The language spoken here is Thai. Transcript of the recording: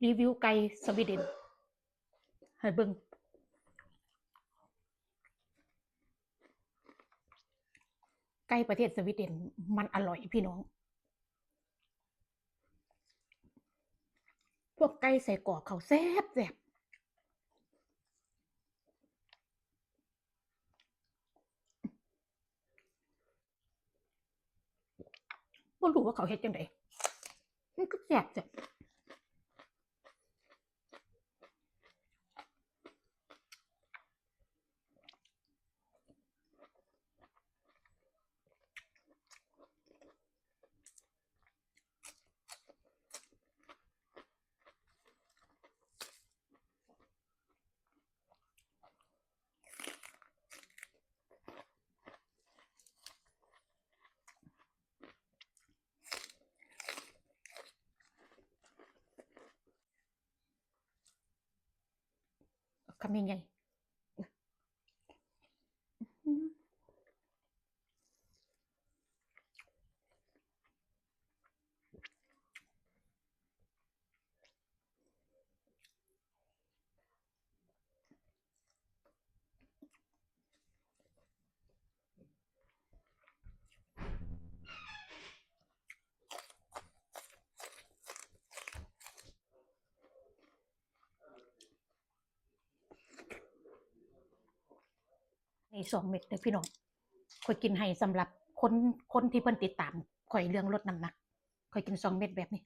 รีวิวไก่สวีเดนให้เบิ่งไก่ประเทศสวีเดนมันอร่อยพี่น้องพวกไก่ใส่กรอกเขาแซ่บแซ่บบ่รู้ว่าเขาเฮ็ดจังไดมันก็แซ่บแซ่บคำยังไงนี่2 เม็ดเด้อพี่น้องข้อยกินให้สำหรับคนที่เพิ่นติดตามข้อยเรื่องลดน้ำหนักข้อยกิน2 เม็ดแบบนี้